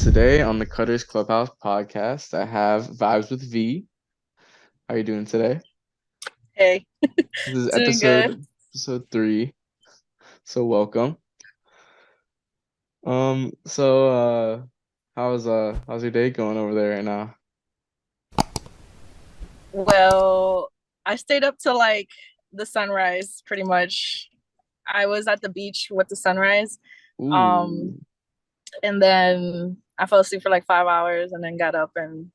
Today on the Cudders Clubhouse podcast, I have Vibes with V. How are you doing today? Hey, This is doing good. episode 3. So welcome. So how's your day going over there right now? Well, I stayed up till like the sunrise pretty much. I was at the beach with the sunrise. Um, Ooh. and then I fell asleep for like 5 hours and then got up and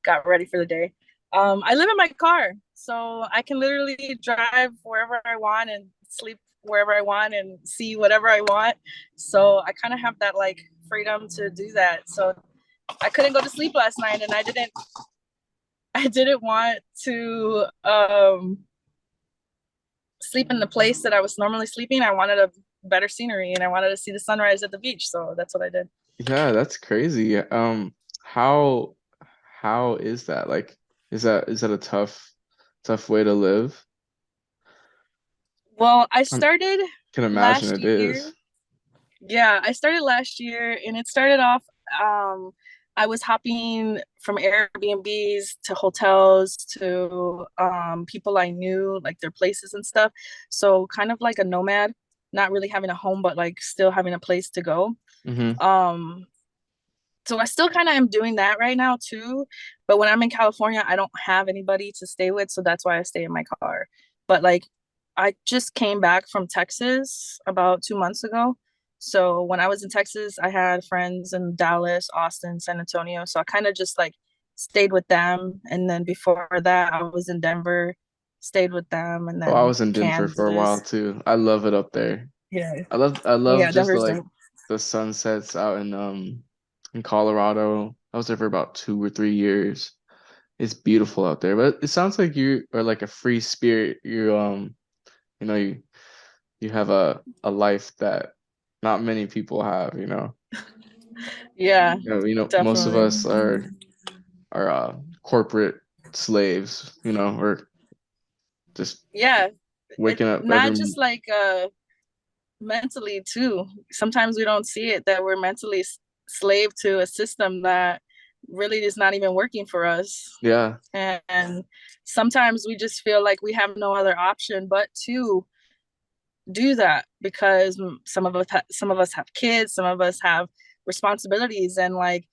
got ready for the day. I live in my car, so I can literally drive wherever I want and sleep wherever I want and see whatever I want. So I kind of have that like freedom to do that. So I couldn't go to sleep last night and I didn't want to sleep in the place that I was normally sleeping. I wanted a better scenery and I wanted to see the sunrise at the beach. So that's what I did. Yeah, that's crazy. How how is that? Like, is that a tough way to live? Well, I I started can imagine last it year. is. Yeah, I started last year and it started off I was hopping from Airbnbs to hotels to people I knew, like their places and stuff. So kind of like a nomad, not really having a home, but like still having a place to go. Mm-hmm. Um, so I still kind of am doing that right now too. But when I'm in California, I don't have anybody to stay with, so that's why I stay in my car. But like I just came back from Texas about 2 months ago. So when I was in Texas, I had friends in Dallas, Austin, San Antonio. So I kind of just like stayed with them. And then before that, I was in Denver, stayed with them, and Oh, I then was in Denver for a while Kansas. too. I love it up there. Yeah. I love Yeah, just the Denver's like dope. the sunsets out in Colorado. I was there for about 2 or 3 years. It's beautiful out there. But it sounds like you are like a free spirit. You have a life that not many people have. Yeah, Most of definitely. us are corporate slaves, or just Yeah, it waking up not just like mentally too. Sometimes we don't see it that we're mentally slave to a system that really is not even working for us. yeah. And sometimes we just feel like we have no other option but to do that because some of us have kids, some of us have responsibilities, and like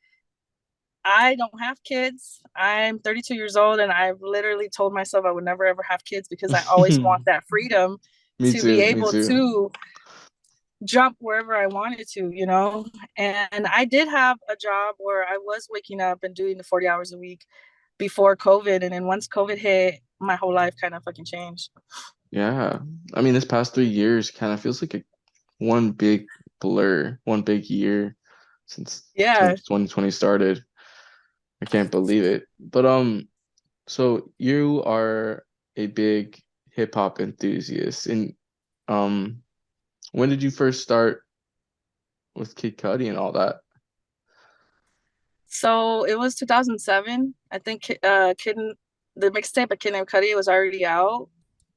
I don't have kids. I'm 32 years old and I've literally told myself I would never ever have kids because I always want that freedom Me to be too. Me able too. to jump wherever I wanted to, you know? And I did have a job where I was waking up and doing the 40 hours a week before COVID. And then once COVID hit, my whole life kind of fucking changed. Yeah. I mean, this past 3 years kind of feels like one big blur, one big year since Yeah. 2020 started. I can't believe it. But so you are a big hip hop enthusiast, and um, when did you first start with Kid Cudi and all that? So it was 2007. I think the mixtape of Kid Named Cudi was already out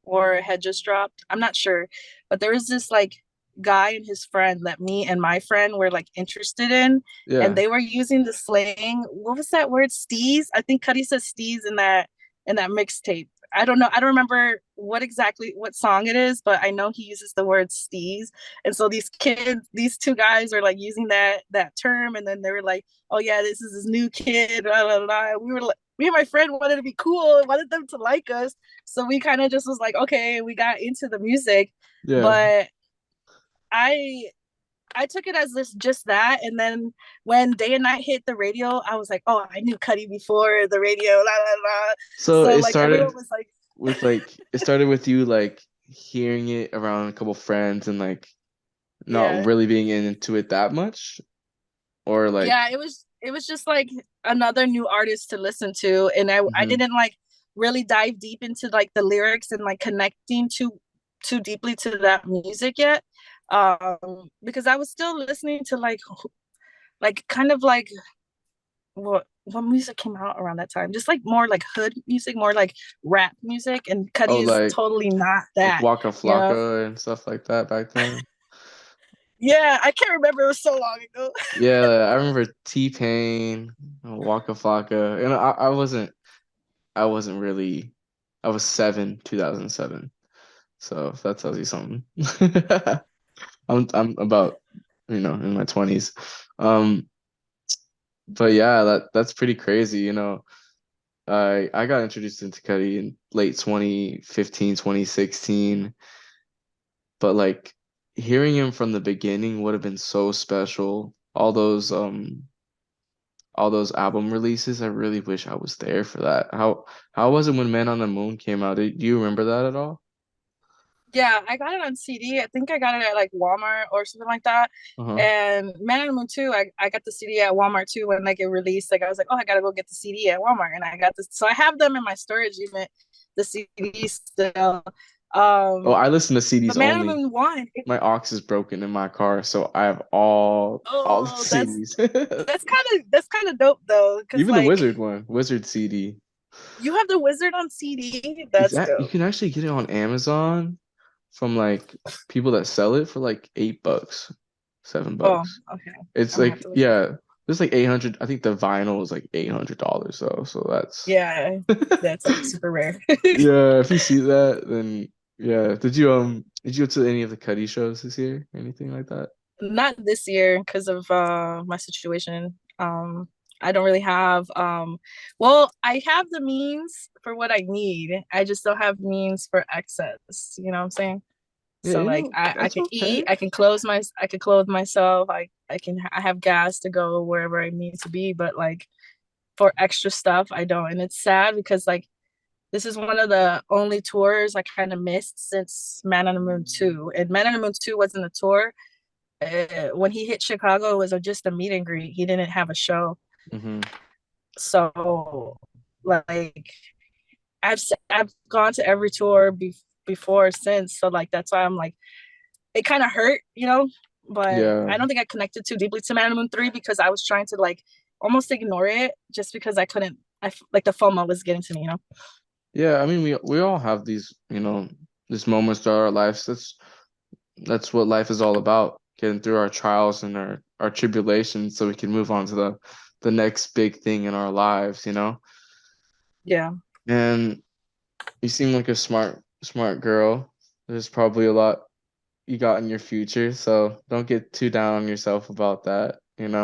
or had just dropped. I'm not sure. But there was this like guy and his friend that me and my friend were like interested in, and Yeah. they were using the slang. What was that word? Steez. I think Cudi says steez in that mixtape. I don't know. I don't remember what song it is, but I know he uses the word steez. And so these two guys are like using that term, and then they were like, "Oh yeah, this is this new kid." Blah, blah, blah. We were like, me and my friend wanted to be cool and wanted them to like us, so we kind of just was like, okay, we got into the music, Yeah. but I I took it as this just that, and then when Day and Night hit the radio, I was like, oh, I knew Cuddy before the radio, la la la. So So it like everyone started was like, it started with you like hearing it around a couple friends and like not yeah, really being into it that much, or like, yeah, it was just like another new artist to listen to, and I mhm. didn't like really dive deep into like the lyrics and like connecting too deeply to that music yet, because I was still listening to like kind of like what music came out around that time, just like more like hood music, more like rap music, and Oh, Cuddy is like totally not like that, Waka you know. Flocka and stuff like that back then. Yeah, I can't remember. It was so long ago. Yeah, I remember T-Pain, Waka Flocka, and I wasn't really I was 7, 2007. So if that tells you something. I'm about, in my 20s. Um, but yeah, that's pretty crazy, I got introduced into Cudi in late 2015, 2016, but like hearing him from the beginning would have been so special. All those album releases, I really wish I was there for that. How was it when Man on the Moon came out? Do you remember that at all? Yeah, I got it on CD. I think I got it at like Walmart or something like that. Uh-huh. And Man on the Moon 2, I got the CD at Walmart too when like it released. Like I was like, oh, I gotta go get the CD at Walmart, and I got this. So I have them in my storage unit, the CD still. Oh, I listen to But CDs Man on the only. Moon 1, My aux is broken in my car, so I have all the oh, CDs. that's kind of dope though, because Even the like Wizard one, Wizard CD. you have the Wizard on CD. Is That's that you dope. can actually get it on Amazon from like people that sell it for like $8, seven Oh, bucks. okay. It's I'm gonna have like, to look at that. yeah, it's like 800. I think the vinyl is like $800 though. So that's Yeah, that's like super rare. yeah. If you see that, then yeah. Did you go to any of the Cuddy shows this year? Anything like that? Not this year because of my situation. I don't really have well, I have the means for what I need. I just don't have means for excess. You know what I'm saying? Yeah, So like I that's can okay. eat, I can clothe myself, I have gas to go wherever I need to be, but like for extra stuff I don't. And it's sad because like this is one of the only tours I kind of missed since Man on the Moon 2. And Man on the Moon 2 wasn't a tour. When he hit Chicago, it was just a meet and greet. He didn't have a show. Hmm. So, like, I've gone to every tour before since. So, like, that's why I'm like, it kind of hurt, you know. But Yeah, I don't think I connected too deeply to Man on the Moon 3 because I was trying to like almost ignore it just because I couldn't. Like the FOMO was getting to me, you know. yeah. I mean, we all have these moments throughout our lives. That's what life is all about. Getting through our trials and our tribulations, so we can move on to the next big thing in our lives. Yeah, And you seem like a smart girl. There's probably a lot you got in your future, so don't get too down on yourself about that. And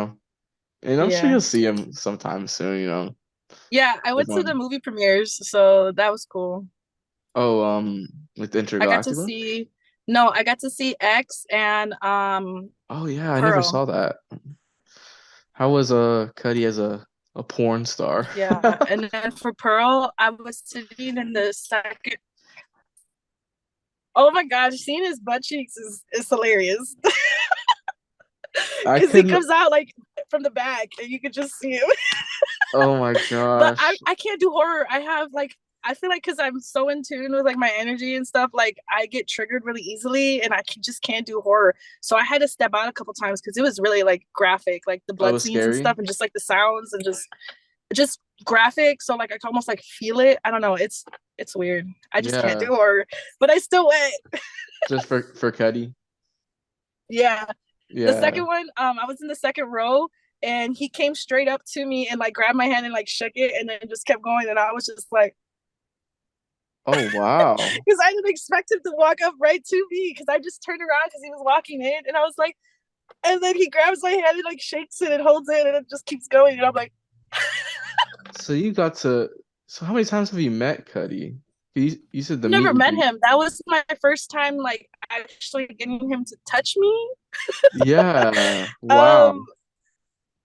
I'm sure yeah, you'll see him sometime soon. yeah. I Like went to the on movie premieres, so that was cool. oh like the I got to Intergalactic one. see no, I got to see X and Oh yeah, I never Pearl. saw that. How was Cuddy as a porn star? Yeah. And then for Pearl, I was sitting in the second. Oh my gosh, seeing his butt cheeks is hilarious. I Because he couldn't. comes out like from the back and you can just see him. Oh my But I, gosh. I can't do horror. I have like I feel like because I'm so in tune with like my energy and stuff, like I get triggered really easily and just can't do horror. So I had to step out a couple times because it was really like graphic, like the Oh, it blood was scenes and scary. stuff and just like the sounds and just graphic. So like I can almost like feel it. I don't know. It's weird. I just can't do Yeah, horror. But I still went. just for Cuddy. Yeah. The Yeah. second one, I was in the second row and he came straight up to me and like grabbed my hand and like shook it and then just kept going. And I was just like, Oh wow. because I didn't expect him to walk up right to me because I just turned around because he was walking in and I was like, and then he grabs my hand and like shakes it and holds it and it just keeps going. And I'm like, So you got to. So how many times have you met Cuddy? You said the I've meet never and met greet. him. That was my first time like actually getting him to touch me. Yeah. Wow. Um,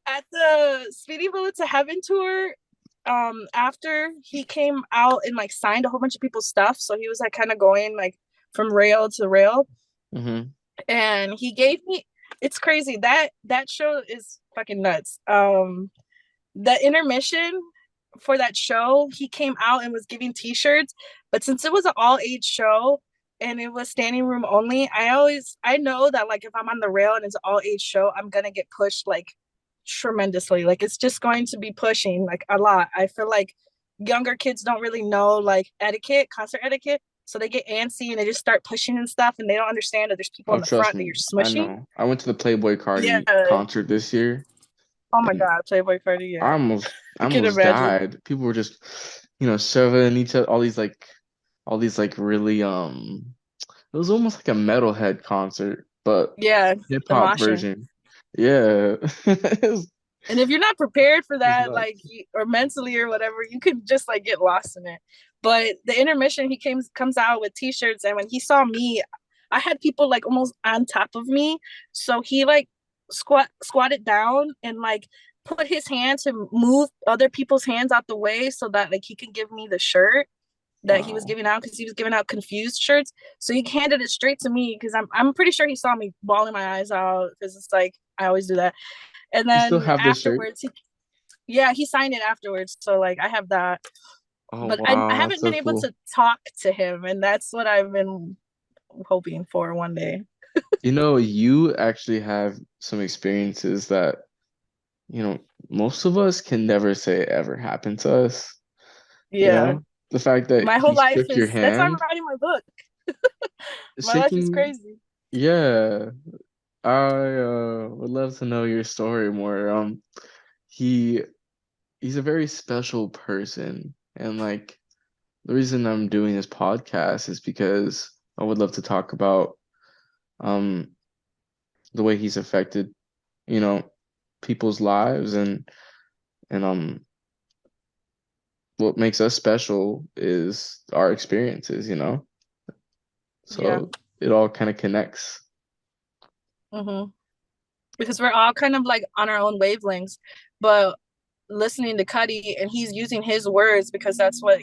at the Speedy Bullet to Heaven tour, after he came out and like signed a whole bunch of people's stuff, so he was like kind of going like from rail to rail, Hmm. and he gave me. It's crazy that show is fucking nuts. The intermission for that show, he came out and was giving T-shirts, but since it was an all age show and it was standing room only, I know that like if I'm on the rail and it's an all age show, I'm gonna get pushed like tremendously. Like it's just going to be pushing like a lot. I feel like younger kids don't really know like etiquette, concert etiquette. So they get antsy and they just start pushing and stuff, and they don't understand that there's people Oh, in the trust front that me, you're I smushing. know. I went to the Playboy Yeah. Cardi concert this year, Oh my and God, Playboy Party. I Yeah, almost, I I can almost imagine. died. People were just, serving each other all these like really it was almost like a metalhead concert, but Yeah, hip the hop moshing. version. Yeah, And if you're not prepared for it was that, like, nuts. or mentally or whatever, you could just like get lost in it. But the intermission, he comes out with t-shirts, and when he saw me, I had people like almost on top of me, so he like squatted down and like put his hand to move other people's hands out the way so that like he could give me the shirt that he was Wow. giving out, because he was giving out confused shirts. So he handed it straight to me because I'm pretty sure he saw me bawling my eyes out, because it's like I always do that. And You still then have this shirt? afterwards, yeah, he signed it afterwards. So like I have that. Oh But I wow, that's haven't so been able cool. to talk to him, and that's what I've been hoping for one day. You actually have some experiences that, you know, most of us can never say it ever happened to us. You Yeah. know, the fact that My he whole life shook your is that's why I'm hand, writing my book. My life is shaking, crazy. yeah. I would love to know your story more. He he's a very special person, and like the reason I'm doing this podcast is because I would love to talk about um the way he's affected, you know, people's lives, and what makes us special is our experiences. Yeah. So it all kind of connects. Hmm. Because we're all kind of like on our own wavelengths, but listening to Cuddy and he's using his words because that's what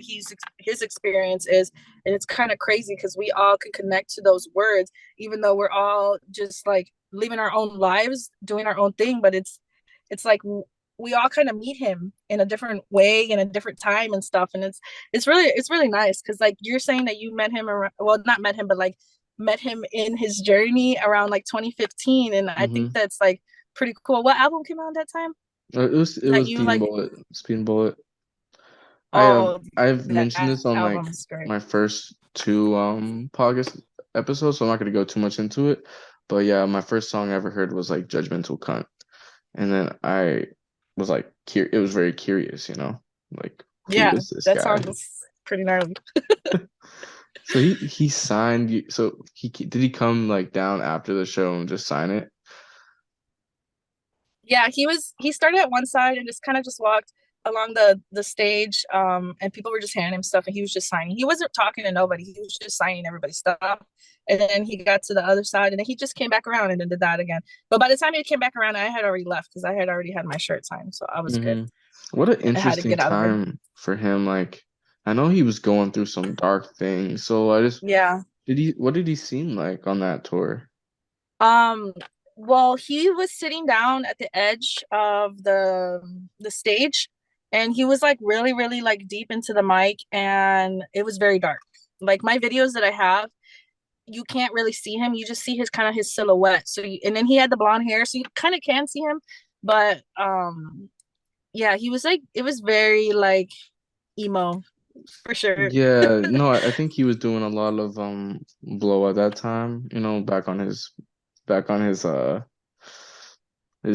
his experience is, and it's kind of crazy because we all can connect to those words, even though we're all just like living our own lives, doing our own thing. But it's like we all kind of meet him in a different way in a different time and stuff, and it's really nice because like you're saying that you met him around, well, not met him, but like met him in his journey around like 2015, and I think Hmm. that's like pretty cool. What album came out at that time It was that you Speed and like? Bullet, Speed and Bullet. Oh, I've mentioned that this on album like is great. my first two podcast episodes, so I'm not gonna go too much into it. But yeah, my first song I ever heard was like Judgmental Cunt. And then I was like it was very curious, like who Yeah, is this that guy? song was pretty gnarly. So he signed you. So did he come like down after the show and just sign it? Yeah, he started at one side and just kind of just walked along the stage, and people were just handing him stuff and he was just signing. He wasn't talking to nobody, he was just signing everybody's stuff. And then he got to the other side and then he just came back around and then did that again. But by the time he came back around, I had already left because I had already had my shirt signed, so I was good. Hmm. What an I had to interesting get out of there. time for him. Like, I know he was going through some dark things. So I just Yeah. what did he seem like on that tour? Um, well, he was sitting down at the edge of the stage, and he was like really, really like deep into the mic, and it was very dark. Like my videos that I have, you can't really see him. You just see his kind of his silhouette. And then he had the blonde hair, so you kind of can see him. But yeah, he was like it was very like emo for sure. Yeah, no, I think he was doing a lot of blow at that time, back on his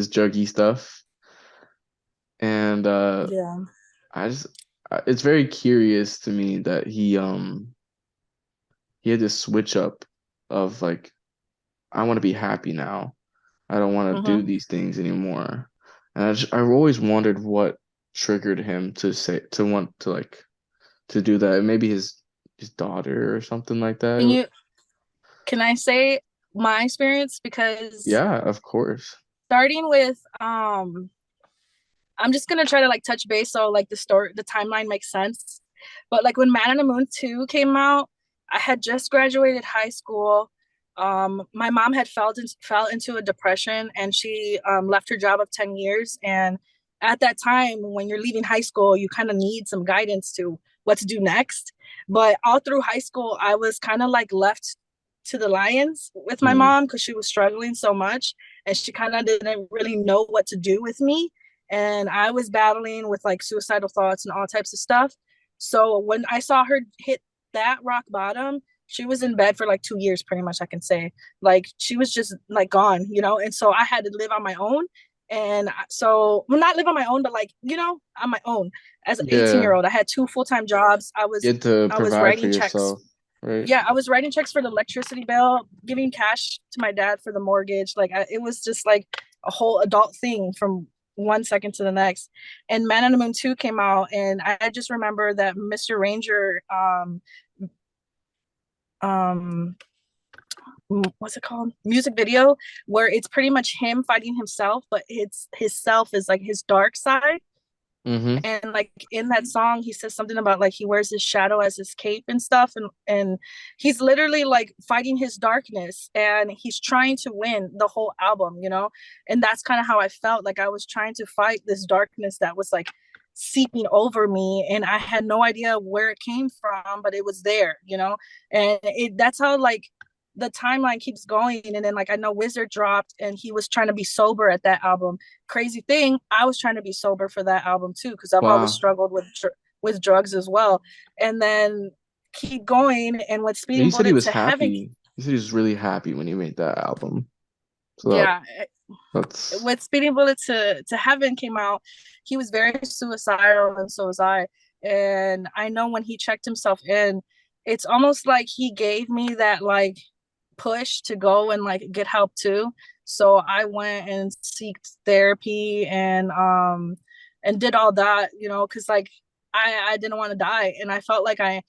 juggy stuff. And Yeah. I just it's very curious to me that he had this switch up of like, I want to be happy now. I don't want to do Mm-hmm. these things anymore. And I've always wondered what triggered him to want to like to do that. Maybe his daughter or something like Can that. you can I say my experience? Because Yeah, of course. starting with I'm just gonna try to like touch base so like the timeline makes sense. But like when Man on the Moon 2 came out, I had just graduated high school. My mom had fell into a depression and she left her job of 10 years. And at that time, when you're leaving high school, you kind of need some guidance to what to do next. But all through high school, I was kind of like left to the lions with my Mm, mom because she was struggling so much and she kind of didn't really know what to do with me, and I was battling with like suicidal thoughts and all types of stuff. So when I saw her hit that rock bottom, she was in bed for like 2 years, pretty much, I can say. Like she was just like gone, you know. And so I had to live on my own. And so, well, not live on my own, but like, you know, on my own. As an 18 Yeah. year old, I had two full-time jobs. Get to I was provide for writing checks. yourself, right? Yeah, I was writing checks for the electricity bill, giving cash to my dad for the mortgage. Like it was just like a whole adult thing from 1 second to the next. And Man on the Moon 2 came out, and I just remember that Mr. Ranger um what's it called, music video, where it's pretty much him fighting himself, but it's his self is like his dark side. Mm-hmm. And like in that song he says something about like he wears his shadow as his cape and stuff, and he's literally like fighting his darkness, and he's trying to win the whole album, you know. And that's kind of how I felt, like I was trying to fight this darkness that was like seeping over me, and I had no idea where it came from, but it was there, you know. And that's how like the timeline keeps going. And then like I know Wizard dropped and he was trying to be sober at that album. Crazy thing, I was trying to be sober for that album too, because I've always Wow. struggled with drugs as well. And then keep going, and with And Speeding he said he Bullet was to Heaven. happy. He said he was really happy when he made that album. So Yeah, that's with Speeding Bullet to Heaven came out, he was very suicidal, and so was I. And I know when he checked himself in, it's almost like he gave me that like push to go and like get help too. So I went and seeked therapy and did all that, you know, because like I didn't want to die, and I felt like I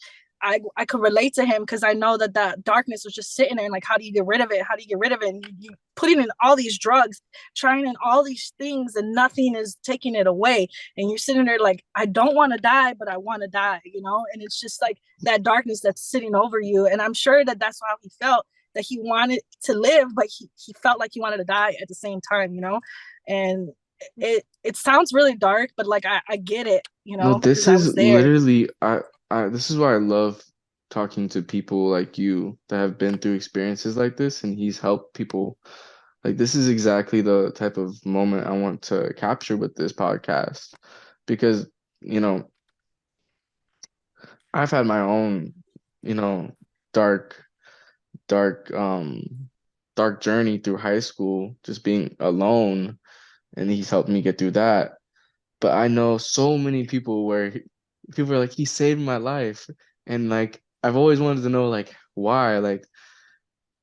could relate to him, because I know that that darkness was just sitting there, and like how do you get rid of it? How do you get rid of it? And you putting in all these drugs, trying in all these things, and nothing is taking it away. And you're sitting there like, I don't want to die, but I want to die, you know. And it's just like that darkness that's sitting over you. And I'm sure that that's how he felt, that he wanted to live, but he felt like he wanted to die at the same time, you know. And it sounds really dark, but like I get it, you no, know, because this I is was there. literally I this is why I love talking to people like you that have been through experiences like this, and he's helped people. Like this is exactly the type of moment I want to capture with this podcast because, you know, I've had my own, you know, dark dark dark journey through high school, just being alone, and he's helped me get through that. But I know so many people where people are like, he saved my life. And like, I've always wanted to know, like, why? Like,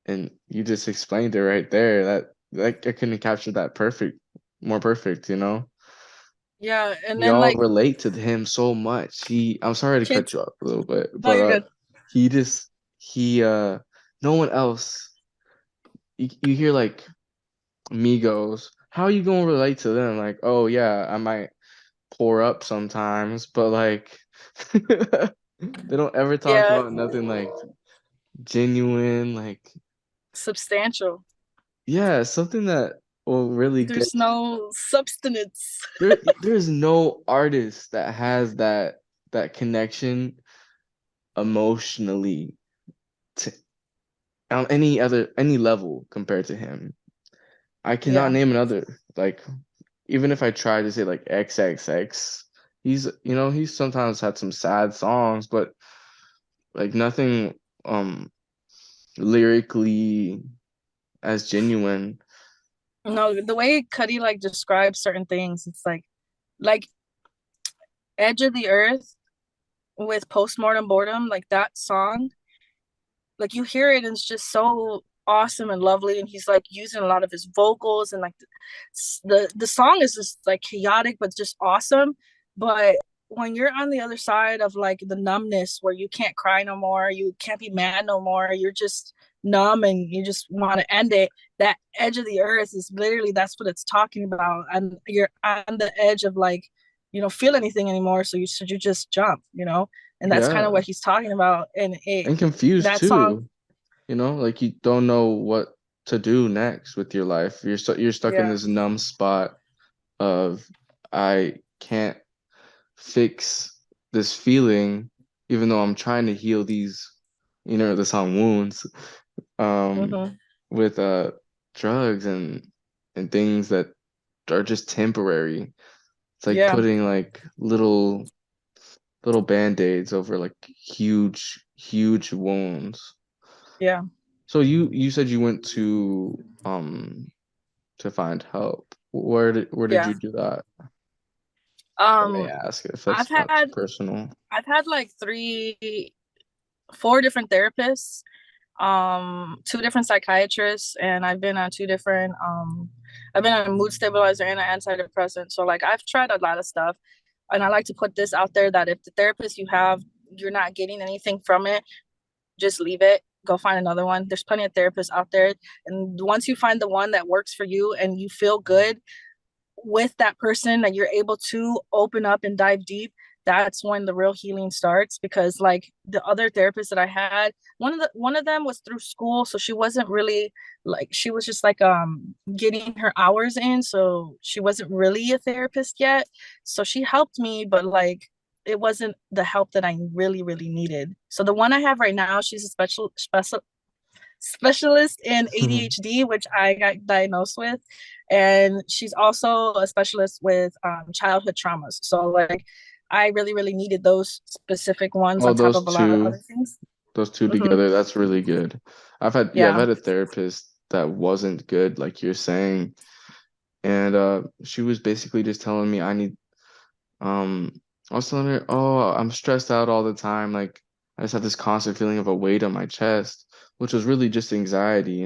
and you just explained it right there. That, like, I couldn't capture that more perfect, you know? Yeah, and We then all like relate to him so much. I'm sorry to cut kids. you off a little bit, Oh, but you're good. he just, no one else, you hear like Migos, how are you gonna relate to them? Like, oh yeah, I might pour up sometimes, but like they don't ever talk Yeah, about nothing like genuine, like substantial. yeah, something that will really get There's no substance. there's no artist that has that connection emotionally to on any level compared to him. I cannot Yeah. name another. Like even if I try to say like XXX, he's sometimes had some sad songs, but like nothing lyrically as genuine. No, the way Cuddy like describes certain things, it's like Edge of the Earth with Postmortem Boredom, like that song, like you hear it and it's just so awesome and lovely, and he's like using a lot of his vocals, and like the song is just like chaotic but just awesome. But when you're on the other side of like the numbness, where you can't cry no more, you can't be mad no more, you're just numb and you just want to end it, that Edge of the Earth is literally, that's what it's talking about. And you're on the edge of like, you don't feel anything anymore, so you just jump, you know. And that's kind of Yeah. what he's talking about. And it And confused that song, too. Like you don't know what to do next with your life. You're stuck in yeah. this numb spot of I can't fix this feeling even though I'm trying to heal these, the song wounds um Hmm. with drugs and things that are just temporary. It's like Yeah. putting little band-aids over like huge wounds. Yeah. So you said you went to find help. Where did Yeah. you do that? If I may Um, ask if I've that's not too had personal. I've had like four different therapists, two different psychiatrists, and I've been on a mood stabilizer and an antidepressant. So like I've tried a lot of stuff, and I like to put this out there that if the therapist you have, you're not getting anything from it, just leave it. Go find another one. There's plenty of therapists out there, and once you find the one that works for you and you feel good with that person, that you're able to open up and dive deep, that's when the real healing starts. Because like the other therapist that I had, one of them was through school, so she wasn't really like, she was just like getting her hours in, so she wasn't really a therapist yet. So she helped me, but like it wasn't the help that I really needed. So the one I have right now, she's a specialist in ADHD, which I got diagnosed with. And she's also a specialist with childhood traumas. So, like, I really needed those specific ones Oh, on top of a lot of other things. those two Mm-hmm. together, that's really good. I've Yeah. had a therapist that wasn't good, like you're saying, and she was basically just telling me um I was telling her, oh, I'm stressed out all the time, like I just have this constant feeling of a weight on my chest, which was really just anxiety,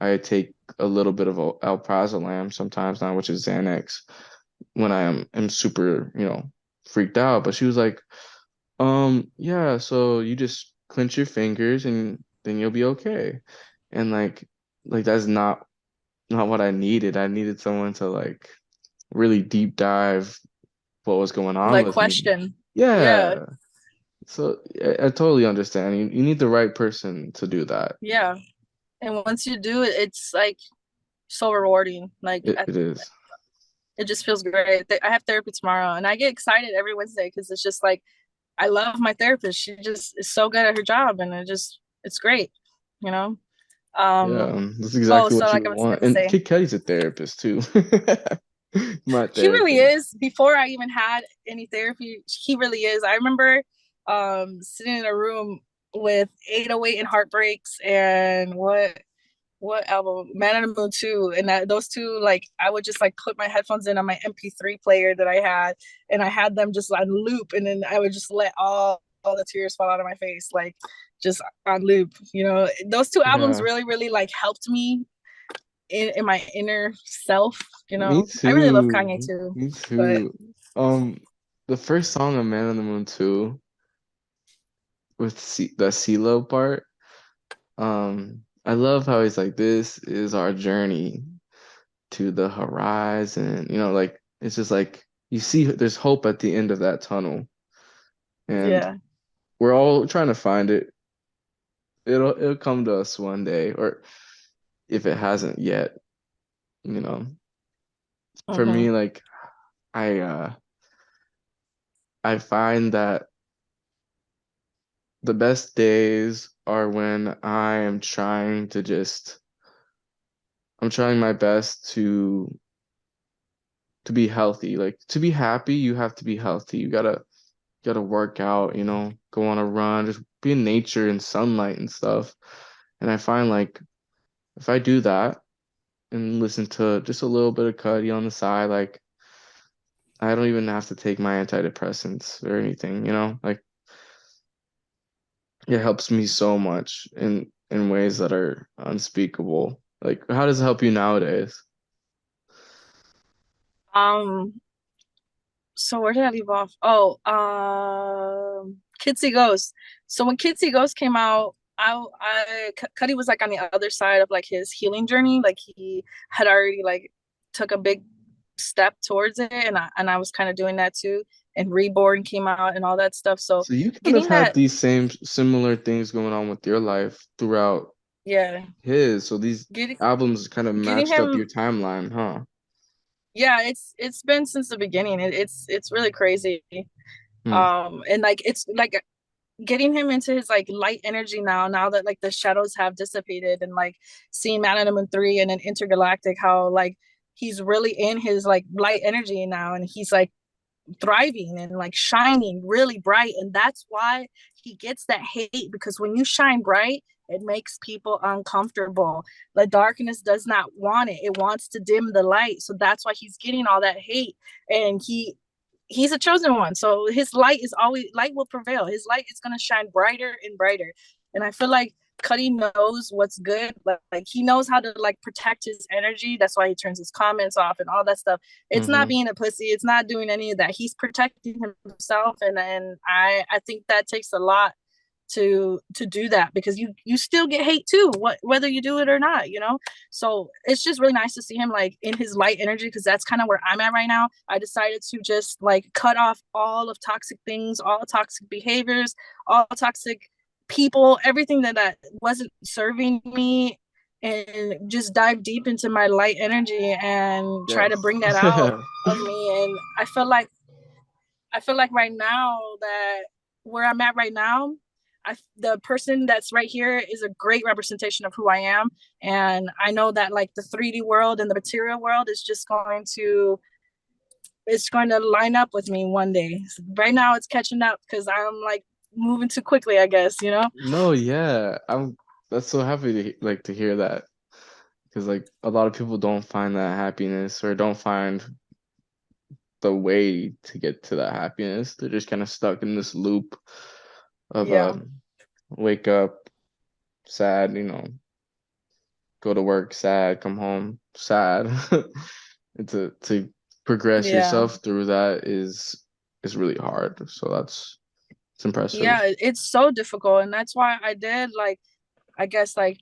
I take a little bit of alprazolam sometimes now, which is Xanax, when am super, freaked out. But she was like, yeah, so you just clench your fingers and then you'll be okay. And like that's not what I needed. I needed someone to like really deep dive what was going on Like, with me. question. Yeah. Yeah. So I totally understand. You need the right person to do that. Yeah. And once you do it, it's like so rewarding. Like, It is. it just feels great. I have therapy tomorrow, and I get excited every Wednesday because it's just like, I love my therapist. She just is so good at her job, and it's great, you know. Yeah, Um, that's oh, exactly so what like you I was want. gonna And say, Kid Cudi's a therapist too. My he really therapist. is. Before I even had any therapy, he really is. I remember sitting in a room with 808 and Heartbreaks and what album, Man on the Moon 2, and that those two, like I would just like put my headphones in on my MP3 player that I had, and I had them just on loop, and then I would just let all the tears fall out of my face, like just on loop. Those two albums Yeah, really like helped me in my inner self. me I really love Kanye too. too, Me but too. The first song of Man on the Moon 2 with the CeeLo part. I love how he's like, "This is our journey to the horizon." Like it's just like you see there's hope at the end of that tunnel, and yeah. we're all trying to find it. It'll come to us one day, or if it hasn't yet, you know. For Mm-hmm. me, like I uh I find that the best days are when I'm trying my best to be healthy. Like to be happy, you have to be healthy. You gotta work out, go on a run, just be in nature and sunlight and stuff. And I find like if I do that and listen to just a little bit of Cuddy on the side, like I don't even have to take my antidepressants or anything, like it helps me so much in ways that are unspeakable. Like how does it help you nowadays? um so where did I leave off? Oh, Kids See Ghosts. So when Kids See Ghosts came out, Cuddy was like on the other side of like his healing journey. Like he had already like took a big step towards it, and I was kind of doing that too. And Reborn came out and all that stuff. So So you kind of getting had that, these same similar things going on with your life throughout yeah, his. So these getting albums kind of getting matched up your him, timeline, huh? yeah, it's been since the beginning. It's really crazy. Hmm. And like it's like getting him into his like light energy now that like the shadows have dissipated, and like seeing Man in the Moon 3 and then Intergalactic, how like he's really in his like light energy now, and he's like thriving and like shining really bright. And that's why he gets that hate, because when you shine bright, it makes people uncomfortable. The darkness does not want it. It wants to dim the light. So that's why he's getting all that hate. And he's a chosen one. So his light will prevail. His light is going to shine brighter and brighter. And I feel like Cuddy knows what's good. Like he knows how to like protect his energy. That's why he turns his comments off and all that stuff. It's not Mm-hmm. being a pussy. It's not doing any of that. He's protecting himself, and I think that takes a lot to do that, because you still get hate too, whether you do it or not, you know. So it's just really nice to see him like in his light energy, because that's kind of where I'm at right now. I decided to just like cut off all of toxic things, all toxic behaviors, all toxic people, everything that wasn't serving me, and just dive deep into my light energy and try to Yes. bring that out of me. And I feel like right now that where I'm at right now, the person that's right here is a great representation of who I am. And I know that like the 3D world and the material world is just going to it's going to line up with me one day. Right now it's catching up because I'm like moving too quickly, I guess, you know? No, yeah. I'm that's so happy to like to hear that because like a lot of people don't find that happiness or don't find the way to get to that happiness. They're just kind of stuck in this loop of Yeah. wake up sad, go to work sad, come home sad. And to progress Yeah. yourself through that is really hard. So that's it's impressive. Yeah. It's so difficult. And that's why I did like, I guess like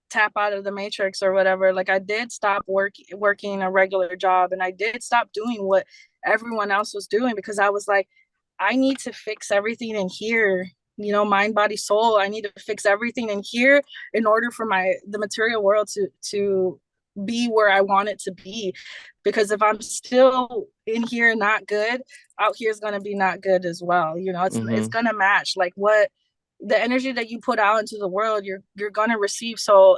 tap out of the matrix or whatever. Like I did stop working a regular job, and I did stop doing what everyone else was doing, because I was like, I need to fix everything in here, you know, mind, body, soul. I need to fix everything in here in order for the material world to be where I want it to be. Because if I'm still in here not good, out here is gonna be not good as well. You know, it's Mm-hmm. gonna match like what the energy that you put out into the world, you're gonna receive. So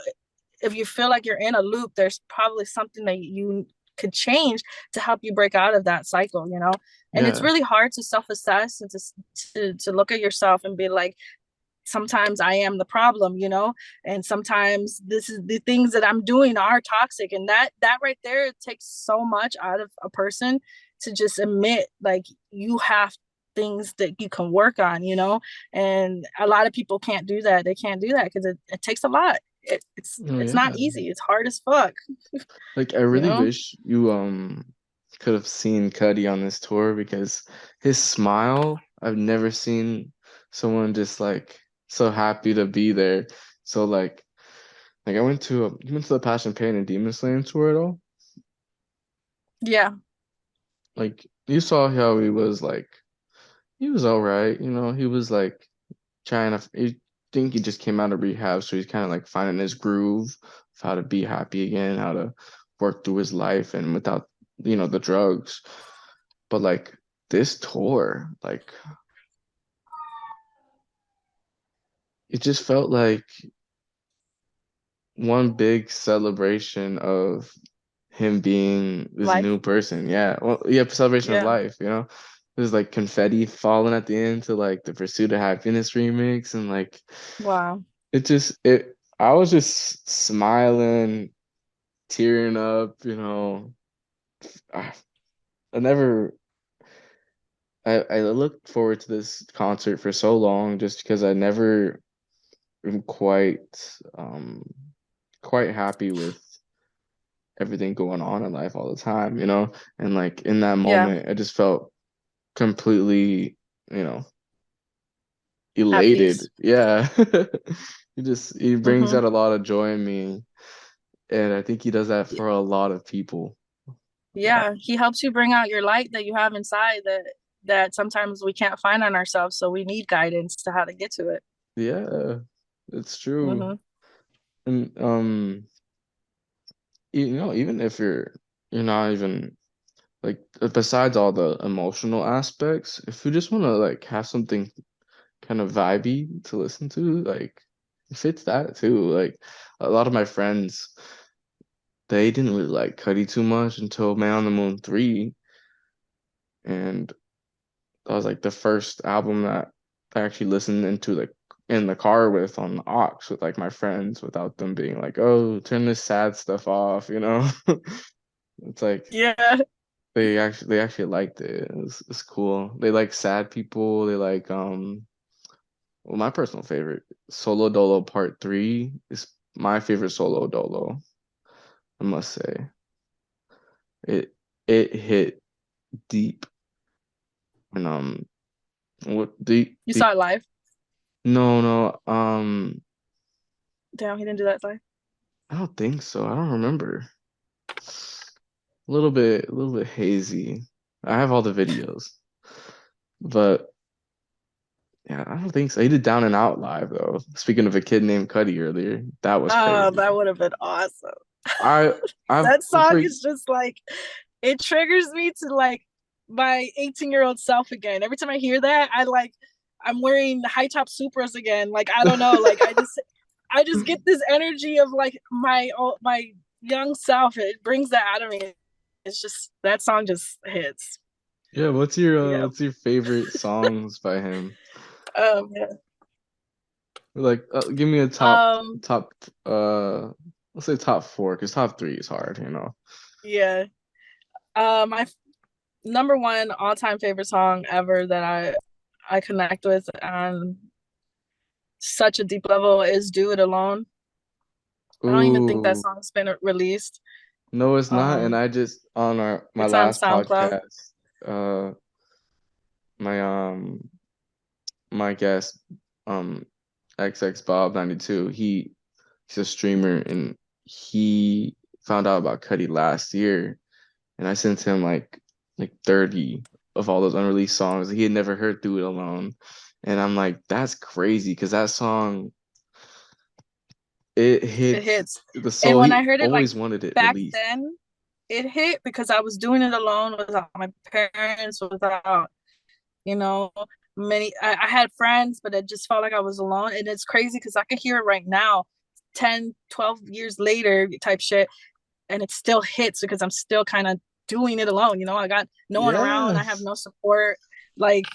if you feel like you're in a loop, there's probably something that you could change to help you break out of that cycle, you know. And it's Yeah. really hard to self-assess and to look at yourself and be like, sometimes I am the problem, you know, and sometimes this is the things that I'm doing are toxic. And that right there takes so much out of a person, to just admit like you have things that you can work on, you know. And a lot of people can't do that. They can't do that because it takes a lot. Oh It's not yeah. easy. It's hard as fuck, Like I you really know. wish you could have seen Cuddy on this tour because his smile, I've never seen someone just like so happy to be there. So like I went to you went to the Passion Pain and Demon Slayer tour at all? Yeah. Like you saw how he was all right, he was like trying to I think he just came out of rehab, so he's kind of like finding his groove of how to be happy again, how to work through his life and without, the drugs. But like this tour, like it just felt like one big celebration of him being this Life. new person. Yeah. Well, yeah, celebration of Yeah. life. There's like confetti falling at the end to like the Pursuit of Happiness remix and like Wow. it I was just smiling, tearing up, I, I never I looked forward to this concert for so long just because I never am quite happy with everything going on in life all the time. And like in that Yeah. moment I just felt completely, you know, At elated. peace. Yeah. He brings Mm-hmm. out a lot of joy in me. And I think he does that for a lot of people. Yeah. Yeah, he helps you bring out your light that you have inside, that sometimes we can't find on ourselves, so we need guidance to how to get to it. Yeah, it's true. Mm-hmm. And even if you're not even like besides all the emotional aspects, if you just want to like have something kind of vibey to listen to, like it fits that too. Like a lot of my friends, they didn't really like Cuddy too much until Man on the Moon 3. and that was like the first album that I actually listened into like in the car with on the aux with like my friends without them being like, "Oh, turn this sad stuff off," you know. It's like Yeah. they actually liked it. It's cool. They like sad people. They like well, my personal favorite, Solo Dolo Part 3 is my favorite solo dolo, I must say. It it hit deep and what You saw it live? no, no, Damn, he didn't do that live. I don't think so. I don't remember. A little bit hazy. I have all the videos, but yeah, I don't think so. He did Down and Out live though. Speaking of a kid named Cuddy earlier, that was Oh, crazy. that would have been awesome. I I've That song for is just like it triggers me to like my 18-year-old self again. Every time I hear that, I'm wearing high top Supras again. Like I don't know, like I just get this energy of like my young self. It brings that out of me. It's just that song just hits. yeah. Yeah. What's your favorite songs by him? Yeah. Like, give me a Um. top. Let's say top four, because top three is hard. Yeah. My number one all time favorite song ever that I connect with on such a deep level is "Do It Alone." I don't even think that Ooh, song's been released. no, it's not. And Um, I just on our my it's on last SoundCloud. podcast, uh, my my guest, um, XX Bob 92, he's a streamer and he found out about Cuddy last year, and I sent him like 30 of all those unreleased songs. He had never heard "Do It Alone," and I'm like, that's crazy because that song it It hits hits. the And soul. when He I heard it like always wanted it back released. then, it hit because I was doing it alone without my parents, without, you know, I had friends, but it just felt like I was alone. And it's crazy because I can hear it right now, 10, 12 years later type shit. And it still hits because I'm still kind of doing it alone. I got no one around. I have Yes, no support. Like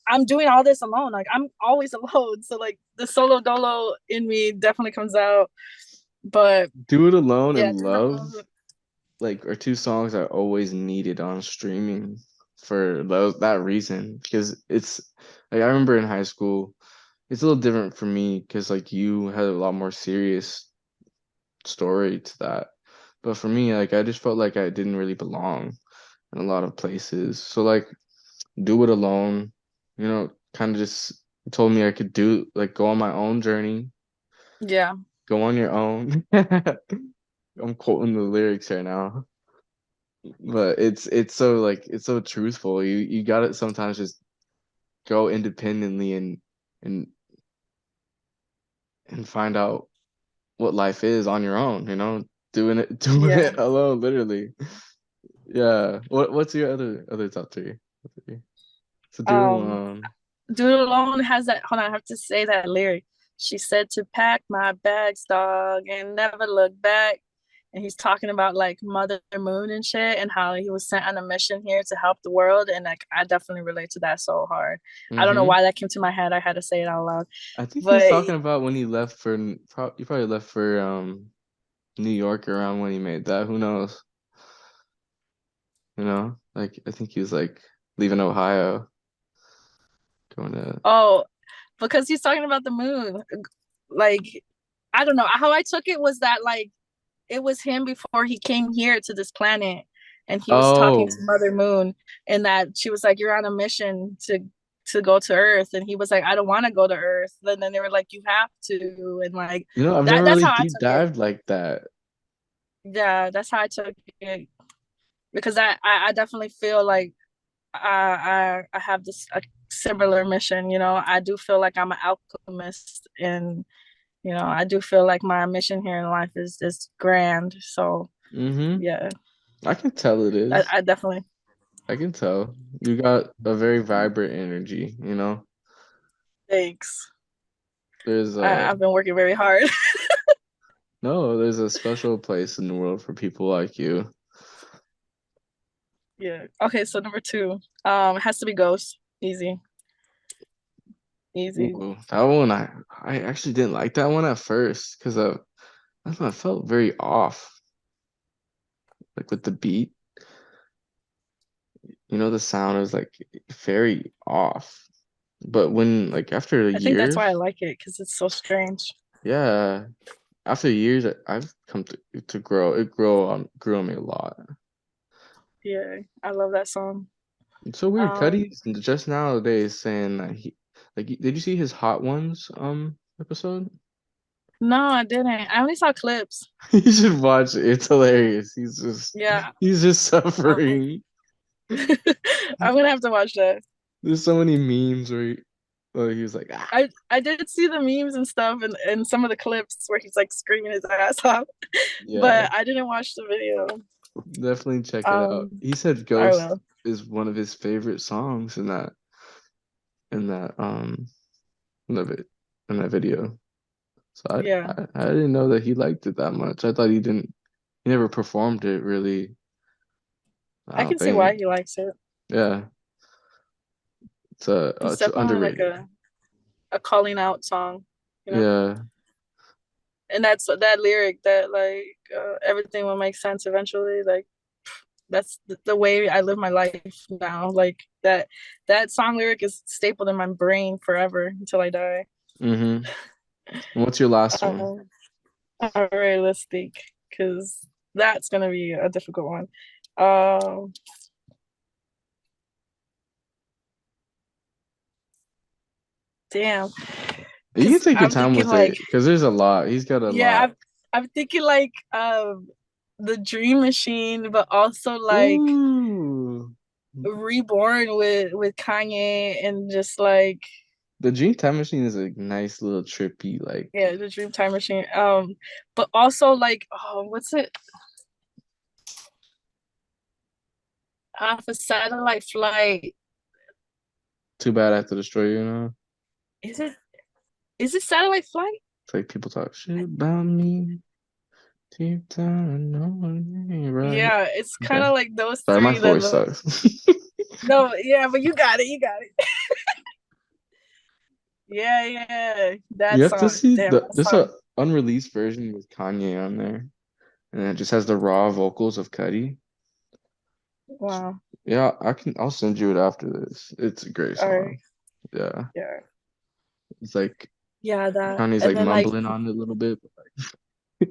I'm doing all this alone. Like I'm always alone. So like the solo dolo in me definitely comes out. But "Do It Alone" yeah, and do it "Love" alone. like are two songs I always needed on streaming for that reason because it's like I remember in high school it's a little different for me because like you had a lot more serious story to that, but for me like I just felt like I didn't really belong in a lot of places, so like "Do It Alone," kind of just told me I could do like go on my own journey, Yeah, go on your own. I'm quoting the lyrics right now. But it's so like it's so truthful. You gotta sometimes just go independently and and find out what life is on your own, doing it doing yeah. it alone, literally. Yeah. What's your other top three? So "Do It Um, Alone." do it alone has that. Hold on, I have to say that lyric. She said to pack my bags, dog, and never look back. And he's talking about like Mother Moon and shit, and how he was sent on a mission here to help the world. And like, I definitely relate to that so hard. I don't know Mm-hmm. why that came to my head. I had to say it out loud. I think he's But talking about when he left for you probably left for New York around when he made that. Who knows? Like I think he was like leaving Ohio, going to oh, because he's talking about the moon. Like, I don't know. How I took it was that like it was him before he came here to this planet, and he was talking to Oh, Mother Moon, and that she was like, "You're on a mission to go to Earth," and he was like, "I don't want to go to Earth." And then they were like, "You have to," and like I've that. never That's really how I deep took it. dived like that. Yeah, that's how I took it because I definitely feel like I have this a similar mission. I do feel like I'm an alchemist, and I do feel like my mission here in life is grand. So Mm-hmm. yeah, I can tell it I, is. I definitely I can tell. You got a very vibrant energy. thanks. There's I've been working very hard. no, there's a special place in the world for people like you. Yeah. Okay, so number two. It has to be Ghost. Easy. Easy. Ooh, that one I actually didn't like that one at first because I don't know, it felt very off, like with the beat. The sound was like very off. But when like after I think that's why I years, like it because it's so strange. yeah, after years, I've come to grow. It grew on me a lot. Yeah, I love that song. It's so weird. Um, Cuddy's just nowadays saying that did you see his Hot Ones episode? no, I didn't. I only saw clips. You should watch it. It's hilarious. Yeah. He's just Um, suffering. I'm gonna have to watch that. There's so many memes where he was like, ah, I did see the memes and stuff and some of the clips where he's like screaming his ass off, yeah, but I didn't watch the video. definitely check it out. He said I Ghost will. is one of his favorite songs in that in that, vi- in that video. So Yeah, I didn't know that he liked it that much. I thought he never performed it really. I I don't can see why think. he likes it. Yeah, It's it's definitely like underrated. a calling out song, you know. Yeah. And that's that lyric that like everything will make sense eventually. Like that's the way I live my life now. Like that song lyric is stapled in my brain forever until I die. Mm-hmm. What's your last one? Um, all right, let's think, because that's gonna be a difficult one. Um, damn, You can because take your I'm time thinking with like, it because there's a lot. He's got a yeah, lot. I'm thinking like the Dream Machine, but also like Ooh. Reborn with Kanye and just like The Dream Time Machine is a nice little trippy, like yeah, the Dream Time Machine. But also like what's it? Off a satellite flight. Too Bad I Have to Destroy You. Is it satellite flight? It's like people talk shit about me. Deep down, I know it ain't right. Yeah, it's kind Okay. of like those Sorry, my three that voice sucks. no, yeah, but you got it, you got it. Yeah, yeah, You that have to song. see Damn, that there's a song. unreleased version with Kanye on there, and it just has the raw vocals of Cudi. Wow. Yeah, I'll send you it after this. It's a great All right. song. Yeah. Yeah. It's like Yeah, that. Kanye's And like then like mumbling on it a little bit, but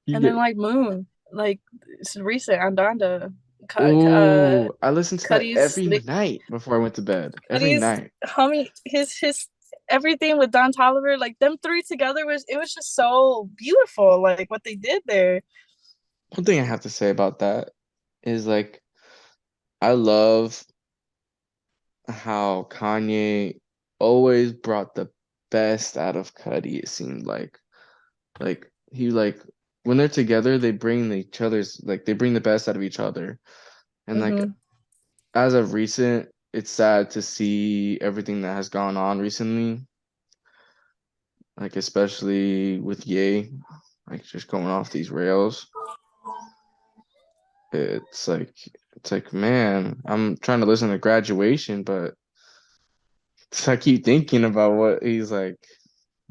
you and then get like Moon. Like it's recent Andanda. oh, I listened to that Cuddy's every night before I went to bed. Every Cuddy's night. homie his everything with Don Toliver, like them three together was just so beautiful, like what they did there. One thing I have to say about that is like I love how Kanye always brought the best out of Cudi, it seemed like. He like when they're together, they bring the best out of each other. And like Mm-hmm. as of recent, it's sad to see everything that has gone on recently, like especially with Ye, like just going off these rails. It's like it's like, man, I'm trying to listen to Graduation, but I keep thinking about what he's like,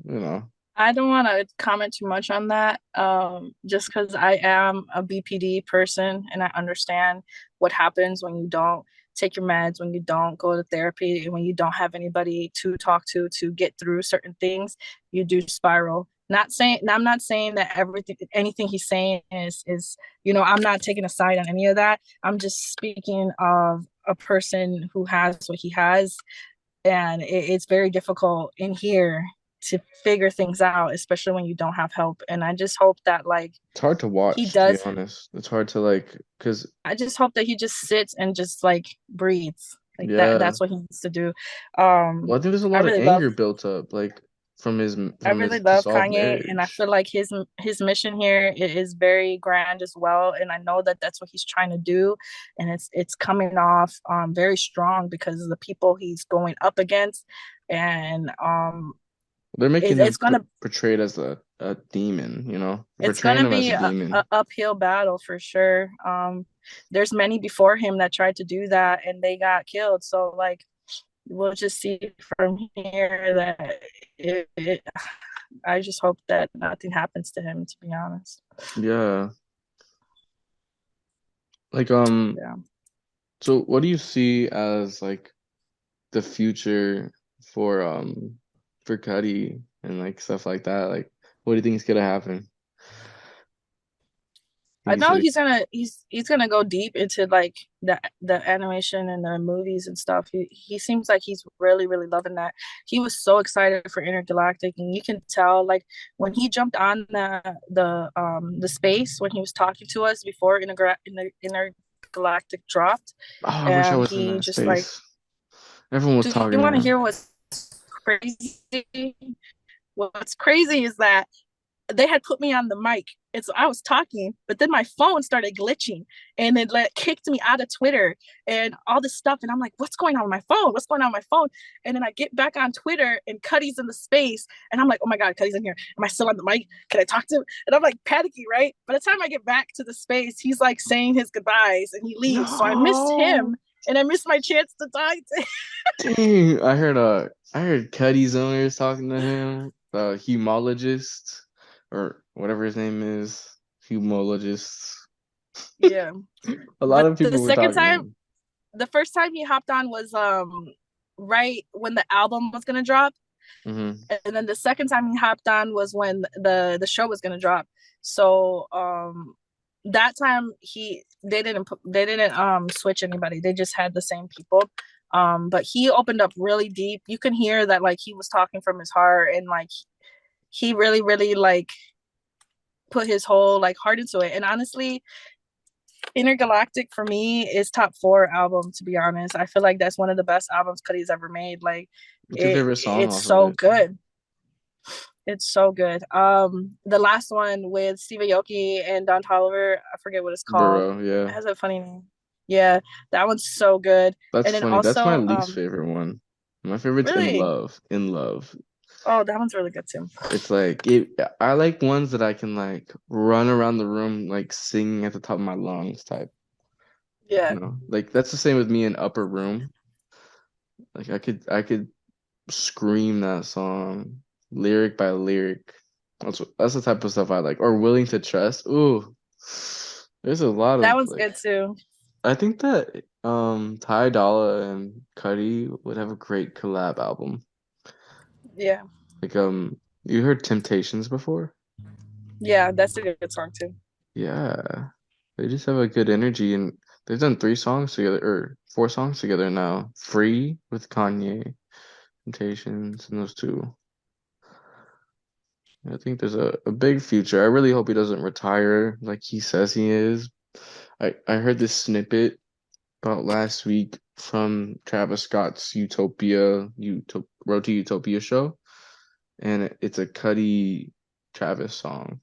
you know. I don't want to comment too much on that, just because I am a BPD person and I understand what happens when you don't take your meds, when you don't go to therapy, and when you don't have anybody to talk to get through certain things. You do spiral. Not saying, I'm not saying that anything he's saying is I'm not taking a side on any of that. I'm just speaking of a person who has what he has, and it's very difficult in here to figure things out, especially when you don't have help. And I just hope that like It's hard to he watch, to be does. honest. It's hard to like, because I just hope that he just sits and just like breathes. Like that. yeah. That's what he needs to do. Well, I think there's a I lot of really love anger built up, like I from really his love dissolved Kanye, and I marriage. feel like his mission here is very grand as well. And I know that that's what he's trying to do, and it's coming off very strong because of the people he's going up against, and They're making him it's gonna portrayed as the a demon, you know, It's portraying gonna him as be a a demon. uphill battle for sure. There's many before him that tried to do that and they got killed. So like we'll just see from here that it I just hope that nothing happens to him, to be honest. Yeah. Like Yeah. so what do you see as like the future for Cuddy and like stuff like that? Like what do you think is gonna happen? Think I he's know like, he's gonna go deep into like the animation and the movies and stuff. He seems like he's really really loving that. He was so excited for Intergalactic, and you can tell like when he jumped on the space when he was talking to us before Intergalactic dropped, oh, I wish I and was in he that just like, space. Everyone was do you talking to want to him. hear what's crazy? What's crazy is that they had put me on the mic and so I was talking, but then my phone started glitching and it like kicked me out of Twitter and all this stuff. And I'm like, what's going on with my phone? What's going on with my phone? And then I get back on Twitter and Cuddy's in the space. And I'm like, oh my God, Cuddy's in here. Am I still on the mic? Can I talk to him? And I'm like panicky, right? By the time I get back to the space, he's like saying his goodbyes and he leaves. So I missed No. him and I missed my chance to talk to him. Dang, I heard Cuddy's owners talking to him, the humologist or whatever his name is, humologist. Yeah. A lot But of people were talking to him. the first time he hopped on was right when the album was gonna drop, Hmm. and then the second time he hopped on was when the show was gonna drop. So that time they didn't switch anybody. They just had the same people. But he opened up really deep. You can hear that like he was talking from his heart and like he really really like put his whole like heart into it. And honestly, Intergalactic for me is top four album, to be honest. I feel like that's one of the best albums Cuddy's ever made. Like What's your favorite song it's off of so it? good. It's so good. The last one with Steve Aoki and Don Tolliver, I forget what it's called. Burrow, It yeah. has a funny name. Yeah, that one's so good. That's And then funny. That's my also, least favorite one. My favorite's In really, Love. In Love. oh, that one's really good too. It's like it, I like ones that I can like run around the room like singing at the top of my lungs type. Yeah, You know, like that's the same with me in Upper Room. Like I could scream that song lyric by lyric. That's the type of stuff I like. Or Willing to Trust. Ooh, there's a lot that of one's like. good too. I think that Ty Dolla and Cuddy would have a great collab album. Yeah, Like you heard Temptations before? yeah, that's a good song too. Yeah. They just have a good energy and they've done 3 songs together or 4 songs together now. Free with Kanye, Temptations, and those two. I think there's a big future. I really hope he doesn't retire like he says he is. I heard this snippet about last week from Travis Scott's Road to Utopia show, and it's a Cuddy Travis song.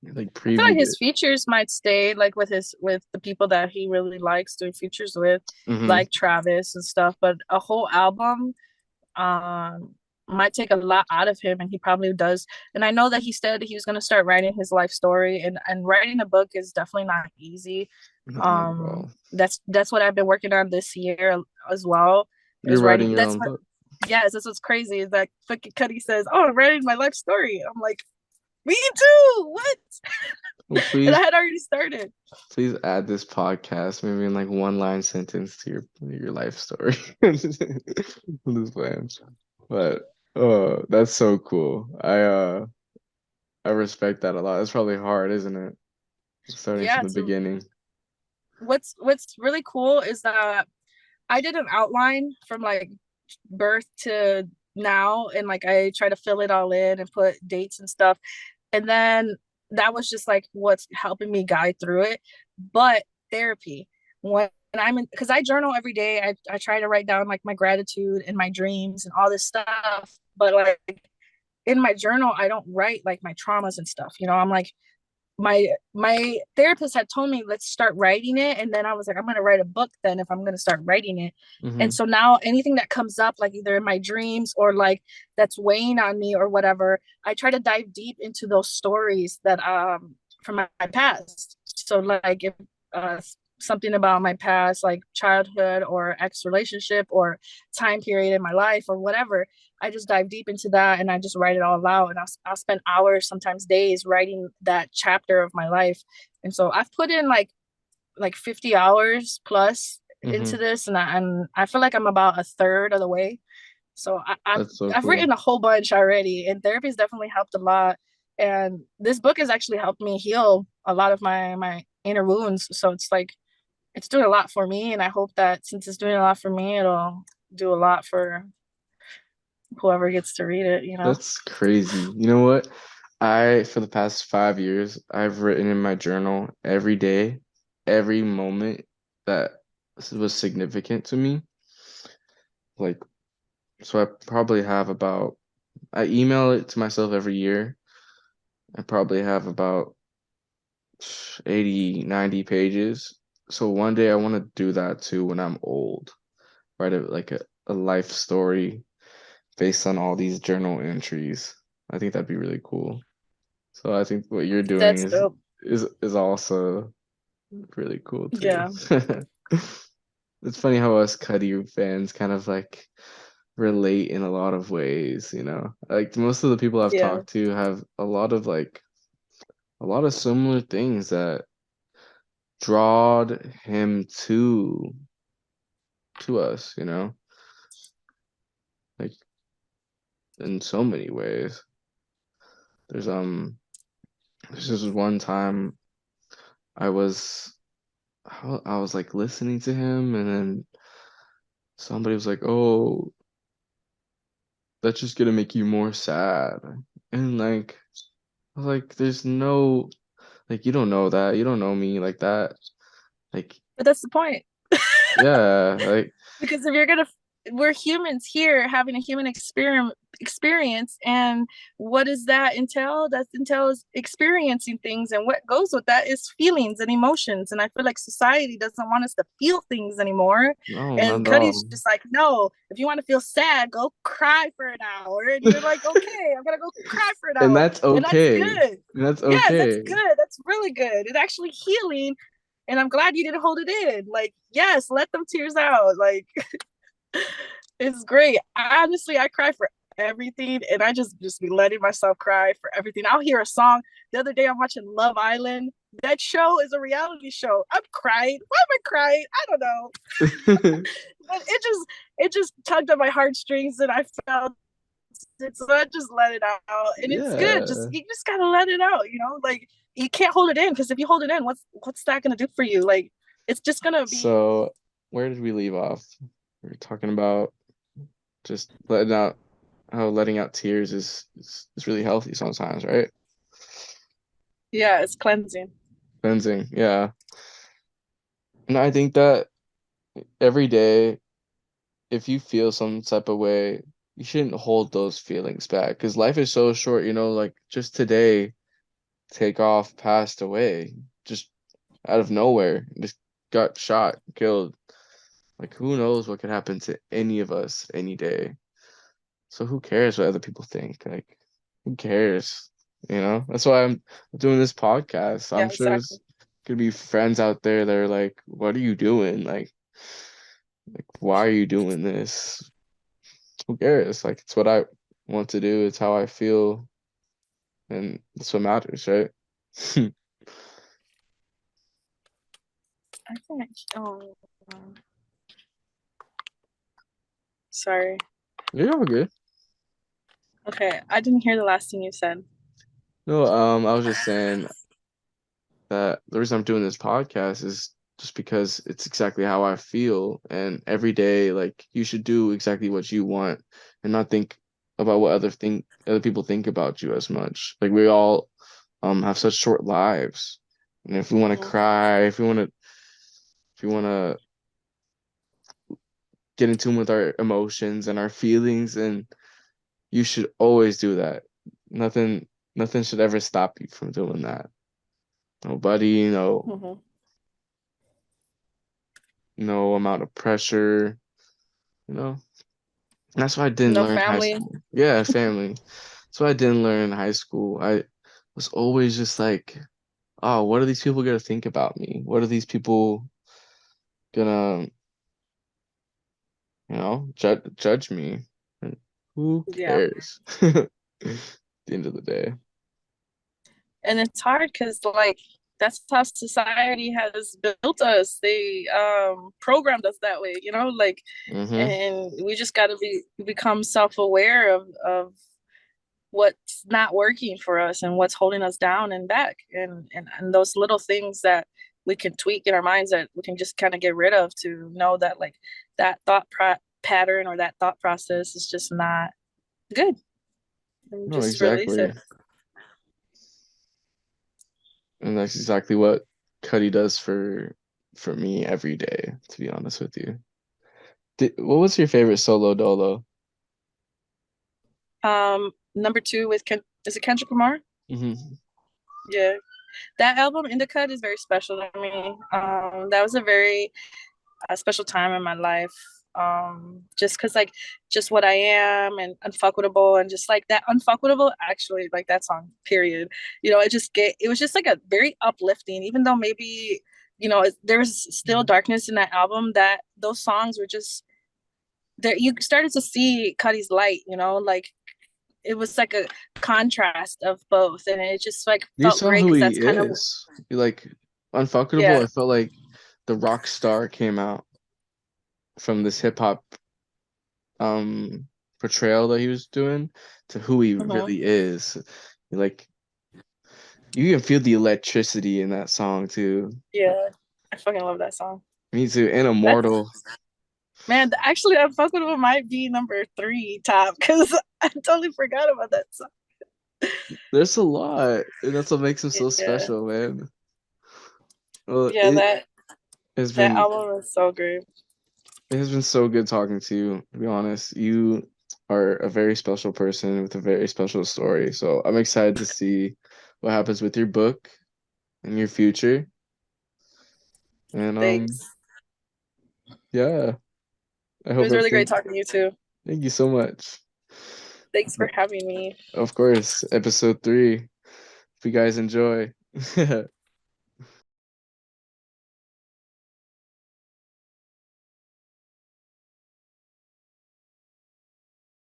Like I feel like previewed his it. features might stay like with the people that he really likes doing features with, Hmm. like Travis and stuff. But a whole album um might take a lot out of him, and he probably does. And I know that he said he was going to start writing his life story, and writing a book is definitely not easy. No, not at all. That's what I've been working on this year as well. You're Is writing writing. your That's own what. book. Yes, that's what's crazy. Is that fucking Cuddy says, "Oh, I'm writing my life story." I'm like, me too. What? Well, And I please, had already started. please add this podcast maybe in like one line sentence to your life story. This plan. But that's so cool. I respect that a lot. It's probably hard, isn't it? Starting from Yeah. the To beginning. what's really cool is that I did an outline from like birth to now, and like I try to fill it all in and put dates and stuff. And then that was just like what's helping me guide through it. But therapy, when I'm in, because I journal every day, I try to write down like my gratitude and my dreams and all this stuff. But like in my journal, I don't write like my traumas and stuff. I'm like, my therapist had told me, let's start writing it, and then I was like, I'm gonna write a book then if I'm gonna start writing it. And Mm-hmm. so now anything that comes up, like either in my dreams or like that's weighing on me or whatever, I try to dive deep into those stories that from my past. So like if uh something about my past, like childhood or ex relationship or time period in my life or whatever, I just dive deep into that and I just write it all out. And I'll spend hours, sometimes days, writing that chapter of my life. And so I've put in like 50 hours plus Mm-hmm. into this, and I feel like I'm about a third of the way. So That's so I've cool. written a whole bunch already, and therapy's definitely helped a lot. And this book has actually helped me heal a lot of my inner wounds. So it's like it's doing a lot for me, and I hope that since it's doing a lot for me, it'll do a lot for whoever gets to read it, you know? That's crazy. You know what? For the past 5 years, I've written in my journal every day, every moment that was significant to me. Like, so I probably have about, I email it to myself every year. I probably have about 80, 90 pages. So one day I want to do that too when I'm old. Write a life story based on all these journal entries. I think that'd be really cool. So I think what you're doing That's is dope. is also really cool too. Yeah. It's funny how us Cuddy fans kind of like relate in a lot of ways, you know. Like most of the people I've Yeah. talked to have a lot of similar things that drawed him to us, you know, like in so many ways. There's there's this one time I was I was like listening to him and then somebody was like, "Oh, that's just gonna make you more sad." And like I was like, "There's no like you don't know that. You don't know me like that." Like, But that's the point. yeah, like Because if you're gonna, we're humans here having a human experience, and what does that entail? That entails experiencing things, and what goes with that is feelings and emotions. And I feel like society doesn't want us to feel things anymore. no, not And at Cuddy's all. just like, no, if you want to feel sad, go cry for an hour. And you're like, okay, I'm gonna go cry for an And hour, that's and that's okay. good. And that's Yes, that's okay. good. That's really good. It's actually healing, and I'm glad you didn't hold it in. Like, yes, let them tears out. Like, it's great. I cry for everything, and I just be letting myself cry for everything. I'll hear a song. The other day, I'm watching Love Island. That show is a reality show. I'm crying. Why am I crying? I don't know. But it just tugged at my heartstrings, and I felt it, so I just let it out, and it's good. Just Yeah. you just gotta let it out. You know, like you can't hold it in, because if you hold it in, what's that gonna do for you? Like it's just gonna be. So, where did we leave off? We were talking about just letting out how letting out tears is really healthy sometimes, right? Yeah, it's cleansing. Cleansing, yeah. And I think that every day, if you feel some type of way, you shouldn't hold those feelings back because life is so short, you know, like just today, Takeoff passed away just out of nowhere, just got shot, killed. Like, who knows what could happen to any of us any day? So who cares what other people think? Like, who cares? You know? That's why I'm doing this podcast. Yeah, I'm sure exactly. there's gonna be friends out there that are like, "What are you doing? Like, why are you doing this?" Who cares? Like, it's what I want to do. It's how I feel, and that's what matters, right? I think oh, sorry. You're all good. Okay, I didn't hear the last thing you said. No, I was just saying that the reason I'm doing this podcast is just because it's exactly how I feel. And every day, like you should do exactly what you want and not think about what other people think about you as much. Like we all have such short lives. And if we want to Mhm. cry, if we want to get in tune with our emotions and our feelings, and you should always do that. Nothing should ever stop you from doing that. Nobody, Hmm. no amount of pressure, you know. That's why I didn't No learn high family. school. Yeah, family. That's why I didn't learn high school. I was always just like, oh, what are these people gonna think about me? What are these people gonna, judge me? And who Yeah. cares? At the end of the day. And it's hard because like that's how society has built us. They programmed us that way, like, Mm-hmm. and we just got to become self-aware of what's not working for us and what's holding us down and back, and those little things that we can tweak in our minds that we can just kind of get rid of, to know that like that pattern or that thought process is just not good, and No, just release it. exactly. And that's exactly what Cuddy does for me every day, to be honest with you. What was your favorite solo dolo? Number two with is it Kendrick Lamar? Hmm. Yeah, that album Indica is very special to me. That was a very special time in my life. Just because like just what I am and unfuckable, and just like that unfuckable, actually like that song. Period. It was just like a very uplifting, even though maybe there was still darkness in that album. That those songs were just there. You started to see Cuddy's light. Like it was like a contrast of both, and it just like You felt saw great who because he that's kind of, is. You like Unfuckable. yeah. I felt like the rock star came out from this hip hop um portrayal that he was doing to who he Mhm. really is. Like you can feel the electricity in that song too. Yeah, I fucking love that song. Me too. And That's Immortal. Man, actually, Unfuckable might be number three top because I totally forgot about that song. There's a lot, and that's what makes him so Yeah, special, man. Well, yeah, it that has that been album was so great. it has been so good talking to you, to be honest. You are a very special person with a very special story. So I'm excited to see what happens with your book in your future. And Thanks. yeah, I It hope was really great everything. talking to you too. Thank you so much. Thanks for having me. Of course, episode 3. If you guys enjoy.